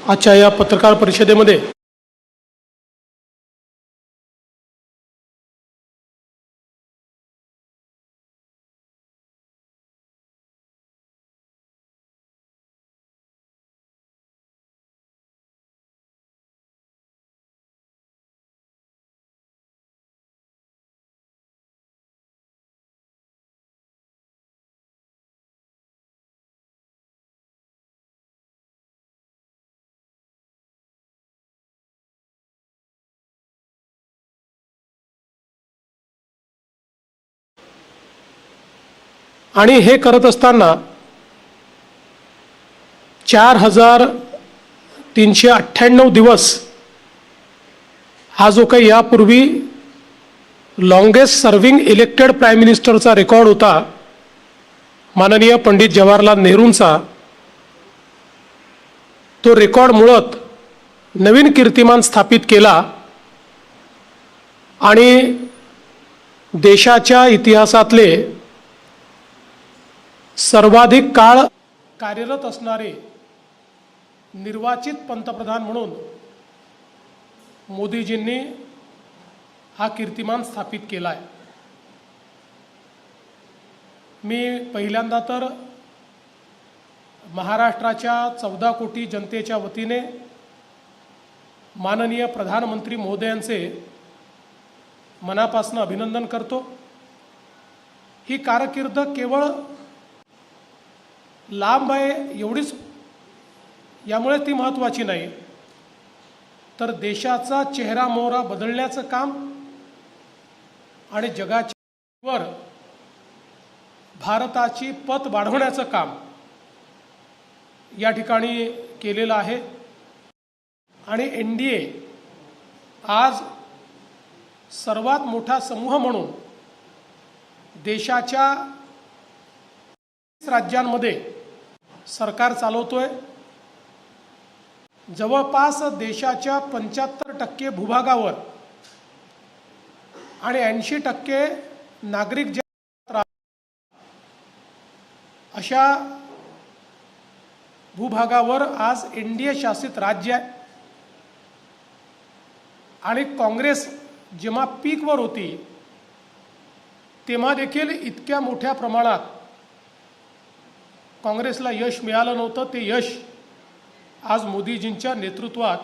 आजच्या या पत्रकार परिषदेमध्ये आणि हे करत असताना 4398 दिवस हा जो काही यापूर्वी लॉन्गेस्ट सर्व्हिंग इलेक्टेड प्राईम मिनिस्टरचा रेकॉर्ड होता माननीय पंडित जवाहरलाल नेहरूंचा, तो रेकॉर्ड मुळात नवीन कीर्तिमान स्थापित केला आणि देशाच्या इतिहासातले सर्वाधिक काळ कार्यरत असणारे निर्वाचित पंतप्रधान म्हणून मोदीजींनी हा कीर्तिमान स्थापित केला आहे। मी पहिल्यांदा तर महाराष्ट्राच्या 14 कोटी जनतेच्या वतीने माननीय प्रधानमंत्री महोदयांचे मनापासून अभिनंदन करतो। ही कारकीर्द केवळ लांब आहे एवढीच यामुळे ती महत्त्वाची नाही, तर देशाचा चेहरा मोहरा बदलण्याचं काम आणि जगाच्या वर भारताची पत वाढवण्याचं काम या ठिकाणी केलेलं आहे। आणि NDA आज सर्वात मोठा समूह म्हणून देशाच्या राज्यांमध्ये सरकार चालवतोय। जवळपास देशाच्या 75% भूभागावर आणि 80% नागरिक अशा भूभागावर आज NDA शासित राज्य आहे। आणि काँग्रेस जेव्हा पीकवर होती तेव्हा देखील इतक्या मोठ्या प्रमाणात काँग्रेसला यश मिळालं नव्हतं। ते यश आज मोदीजींच्या नेतृत्वात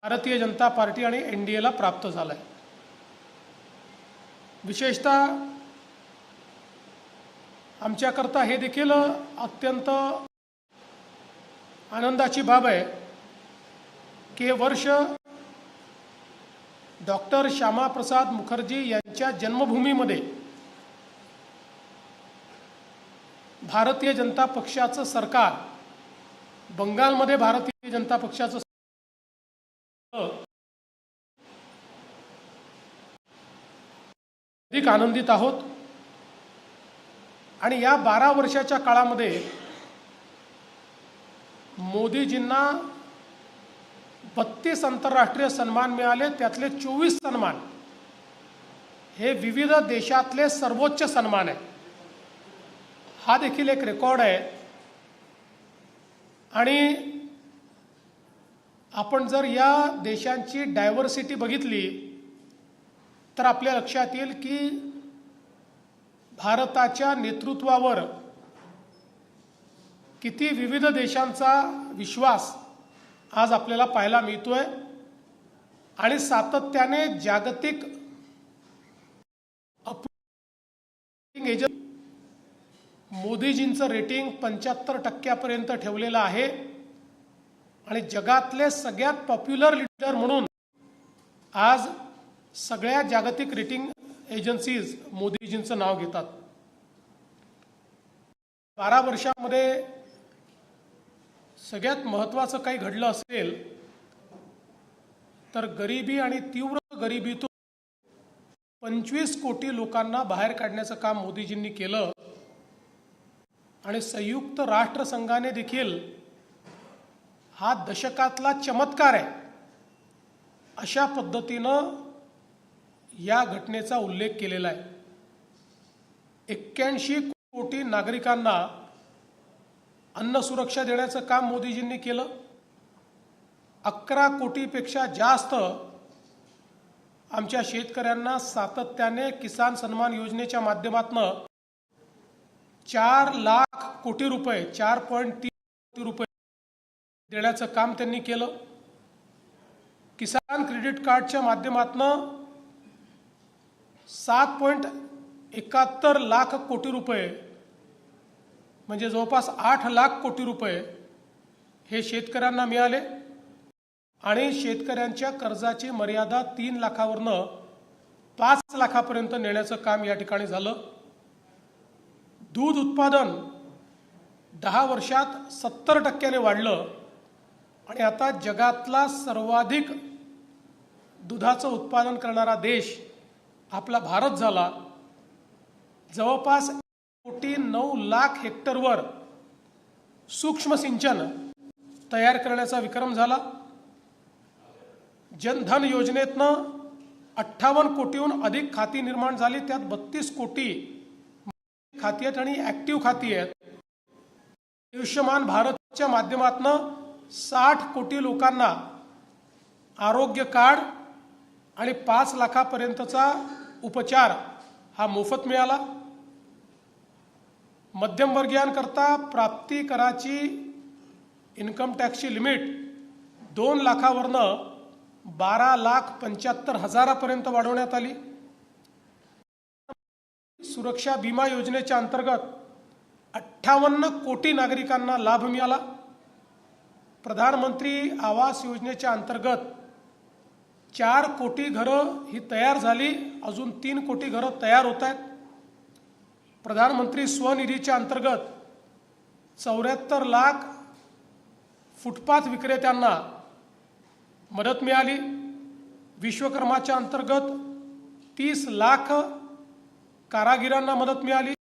भारतीय जनता पार्टी आणि NDAला प्राप्त झालं आहे। विशेषतः आमच्याकरता हे देखील अत्यंत आनंदाची बाब आहे की वर्ष डॉक्टर श्यामाप्रसाद मुखर्जी यांच्या जन्मभूमीमध्ये भारतीय जनता पक्षाचं सरकार, बंगालमध्ये भारतीय जनता पक्षाचं अधिक आनंदित आहोत। आणि या 12 वर्षाच्या काळामध्ये मोदीजींना 32 आंतरराष्ट्रीय सन्मान मिळाले, त्यातले 24 सन्मान हे विविध देशातले सर्वोच्च सन्मान आहे। हा देखील एक रेकॉर्ड आहे। आणि आपण जर या देशांची डायव्हर्सिटी बघितली तर आपल्या लक्षात येईल की भारताच्या नेतृत्वावर किती विविध देशांचा विश्वास आज आपल्याला पाहायला मिळतोय। आणि सातत्याने जागतिक मोदीजींचं रेटिंग 75% पर्यंत ठेवलेलं आहे। आणि जगातले सगळ्यात पॉप्युलर लीडर म्हणून आज सगळ्या जागतिक रेटिंग एजन्सीज मोदीजींचं नाव घेतात। 12 वर्षामध्ये सगळ्यात महत्त्वाचं काही घडलं असेल तर गरिबी आणि तीव्र गरिबीतून 25 कोटी लोकांना बाहेर काढण्याचं काम मोदीजींनी केलं। आणि संयुक्त राष्ट्रसंघाने देखील हा दशकातला चमत्कार आहे अशा पद्धतीनं या घटनेचा उल्लेख केलेला आहे। 81 कोटी नागरिकांना अन्न सुरक्षा देण्याचं काम मोदीजींनी केलं। 11 कोटीपेक्षा जास्त आमच्या शेतकऱ्यांना सातत्याने किसान सन्मान योजनेच्या माध्यमातून 4 लाख कोटी रुपये 4.3 कोटी रुपये देण्याचं काम त्यांनी केलं। किसान क्रेडिट कार्डच्या माध्यमातून 7.71 लाख कोटी रुपये म्हणजे जवळपास 8 लाख कोटी रुपये हे शेतकऱ्यांना मिळाले आणि शेतकऱ्यांच्या कर्जाची मर्यादा 3 लाखावरनं 5 लाखापर्यंत नेण्याचं काम या ठिकाणी झालं। दूध उत्पादन 10 वर्षात 70% वाढलं आणि आता जगातला सर्वाधिक दुधाचं उत्पादन करणारा देश आपला भारत झाला। जवळपास 1.9 हेक्टरवर सूक्ष्म सिंचन तयार करण्याचा विक्रम झाला। जनधन योजनेतनं 58 कोटीहून अधिक खाती निर्माण झाली, त्यात 32 कोटी खाती आहेत आणि ॲक्टिव्ह खाती आहेत। आयुष्यमान भारतच्या माध्यमातून 60 कोटी लोकांना आरोग्य कार्ड आणि 5 लाखापर्यंतचा उपचार हा मोफत मिळाला। मध्यमवर्गीयांकरता प्राप्ती कराची इन्कम टॅक्सची लिमिट 2 लाखावरनं 12,75,000पर्यंत वाढवण्यात आली। सुरक्षा विमा योजनेच्या अंतर्गत 58 कोटी नागरिकांना लाभ मिळाला। प्रधानमंत्री आवास योजनेच्या अंतर्गत 4 कोटी घरं ही तयार झाली, अजून 3 कोटी घरं तयार होत आहेत। प्रधानमंत्री स्वनिधीच्या अंतर्गत 74 लाख फुटपाथ विक्रेत्यांना मदत मिळाली। विश्वकर्माच्या अंतर्गत 30 लाख कारागिरांना मदत मिळाली।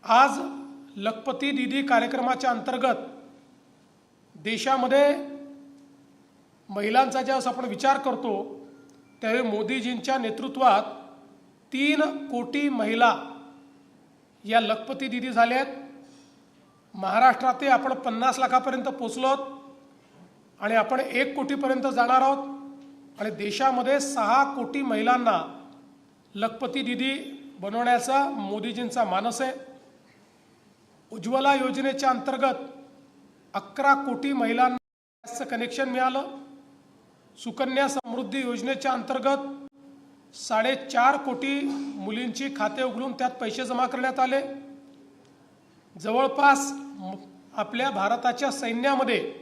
आज लखपती दीदी कार्यक्रमाच्या अंतर्गत देशामध्ये महिलांचा ज्यावेळेस आपण विचार करतो त्यावेळी मोदीजींच्या नेतृत्वात 3 कोटी महिला या लखपती दीदी झाल्या आहेत। महाराष्ट्रात आपण 50 लाखापर्यंत पोहोचलो आहोत आणि आपण 1 कोटीपर्यंत जाणार आहोत आणि देशामध्ये 6 कोटी महिलांना लखपती दीदी बनवण्याचा मोदीजींचा मानस आहे। उज्ज्वला योजनेच्या अंतर्गत 11 कोटी महिलांना गॅसचं कनेक्शन मिळालं। सुकन्या समृद्धी योजनेच्या अंतर्गत 4.5 कोटी मुलींची खाते उघडून त्यात पैसे जमा करण्यात आले। जवळपास आपल्या भारताच्या सैन्यामध्ये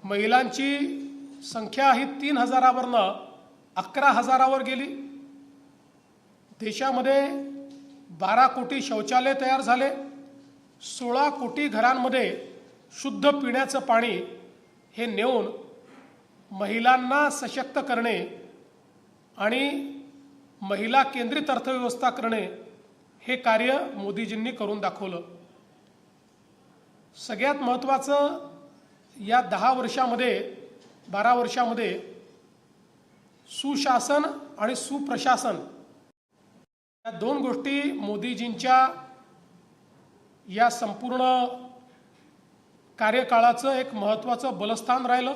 महिलांची संख्या ही 3,000वरनं 11,000वर गेली। देशामध्ये 12 कोटी शौचालय तयार झाले। 16 कोटी घरांमध्ये शुद्ध पिण्याचं पाणी हे नेऊन महिलांना सशक्त करणे आणि महिला केंद्रित अर्थव्यवस्था करणे हे कार्य मोदीजींनी करून दाखवलं। सगळ्यात महत्त्वाचं या 10 वर्षामध्ये 12 वर्षामध्ये सुशासन आणि सुप्रशासन या 2 गोष्टी मोदीजींच्या या संपूर्ण कार्यकाळाचं एक महत्त्वाचं बलस्थान राहिलं।